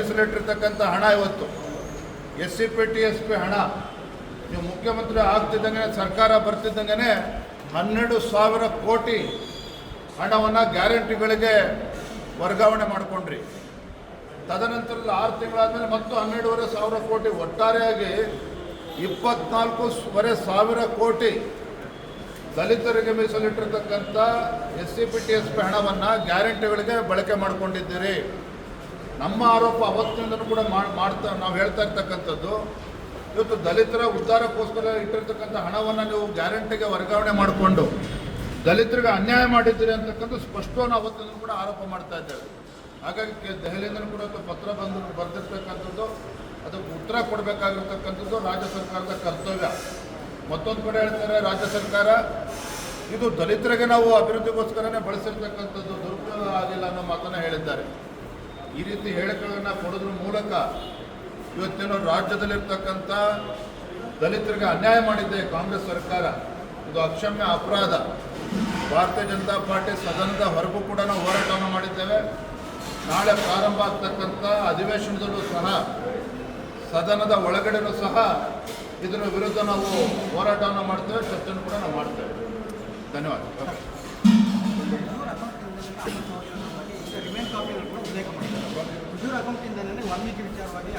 ಮೀಸಲಿಟ್ಟಿರ್ತಕ್ಕಂಥ ಹಣ ಇವತ್ತು SCP TSP ಹಣ ನೀವು ಮುಖ್ಯಮಂತ್ರಿ ಆಗ್ತಿದ್ದಂಗೆ ಸರ್ಕಾರ ಬರ್ತಿದ್ದಂಗೆ 12,000 ಕೋಟಿ ಹಣವನ್ನು ಗ್ಯಾರಂಟಿಗಳಿಗೆ ವರ್ಗಾವಣೆ ಮಾಡಿಕೊಂಡ್ರಿ. ತದನಂತರದ 6 ತಿಂಗಳಾದಮೇಲೆ ಮತ್ತು 12,500 ಕೋಟಿ, ಒಟ್ಟಾರೆಯಾಗಿ 24,500 ಕೋಟಿ ದಲಿತರಿಗೆ ಮೀಸಲಿಟ್ಟಿರ್ತಕ್ಕಂಥ SCP TSP ಹಣವನ್ನು ಗ್ಯಾರಂಟಿಗಳಿಗೆ ಬಳಕೆ ಮಾಡಿಕೊಂಡಿದ್ದೀರಿ. ನಮ್ಮ ಆರೋಪ ಅವತ್ತಿನಿಂದಲೂ ಕೂಡ ನಾವು ಹೇಳ್ತಾ ಇರ್ತಕ್ಕಂಥದ್ದು, ಇವತ್ತು ದಲಿತರ ಉದ್ಧಾರಕ್ಕೋಸ್ಕರ ಇಟ್ಟಿರ್ತಕ್ಕಂಥ ಹಣವನ್ನು ನೀವು ಗ್ಯಾರಂಟಿಗೆ ವರ್ಗಾವಣೆ ಮಾಡಿಕೊಂಡು ದಲಿತರಿಗೆ ಅನ್ಯಾಯ ಮಾಡಿದ್ದೀರಿ ಅಂತಕ್ಕಂಥ ಸ್ಪಷ್ಟವನ್ನು ಅವತ್ತಿಂದಲೂ ಕೂಡ ಆರೋಪ ಮಾಡ್ತಾ ಇದ್ದೇವೆ. ಹಾಗಾಗಿ ದೆಹಲಿಯಿಂದಲೂ ಕೂಡ ಪತ್ರ ಬರೆದಿರ್ತಕ್ಕಂಥದ್ದು, ಅದಕ್ಕೆ ಉತ್ತರ ಕೊಡಬೇಕಾಗಿರ್ತಕ್ಕಂಥದ್ದು ರಾಜ್ಯ ಸರ್ಕಾರದ ಕರ್ತವ್ಯ. ಮತ್ತೊಂದು ಕಡೆ ಹೇಳ್ತಾರೆ ರಾಜ್ಯ ಸರ್ಕಾರ ಇದು ದಲಿತರಿಗೆ ನಾವು ಅಭಿವೃದ್ಧಿಗೋಸ್ಕರನೇ ಬಳಸಿರ್ತಕ್ಕಂಥದ್ದು, ದುರುಪಯೋಗ ಆಗಿಲ್ಲ ಅನ್ನೋ ಮಾತನ್ನು ಹೇಳಿದ್ದಾರೆ. ಈ ರೀತಿ ಹೇಳಿಕೆಗಳನ್ನು ಕೊಡೋದ್ರ ಮೂಲಕ ಇವತ್ತೇನೋ ರಾಜ್ಯದಲ್ಲಿರ್ತಕ್ಕಂಥ ದಲಿತರಿಗೆ ಅನ್ಯಾಯ ಮಾಡಿದ್ದೆ ಕಾಂಗ್ರೆಸ್ ಸರ್ಕಾರ, ಇದು ಅಕ್ಷಮ್ಯ ಅಪರಾಧ. ಭಾರತೀಯ ಜನತಾ ಪಾರ್ಟಿ ಸದನದ ಹೊರಗೂ ಕೂಡ ನಾವು ಹೋರಾಟವನ್ನು ಮಾಡಿದ್ದೇವೆ. ನಾಳೆ ಪ್ರಾರಂಭ ಆಗ್ತಕ್ಕಂಥ ಅಧಿವೇಶನದಲ್ಲೂ ಸಹ ಸದನದ ಒಳಗಡೆನೂ ಸಹ ಇದರ ವಿರುದ್ಧ ನಾವು ಹೋರಾಟವನ್ನು ಮಾಡ್ತೇವೆ, ಚರ್ಚೆಯನ್ನು ಕೂಡ ನಾವು ಮಾಡ್ತೇವೆ. ಧನ್ಯವಾದ. ಅಕೌಂಟಿಂದ ವಾಲ್ಮೀಕಿ ವಿಚಾರವಾಗಿ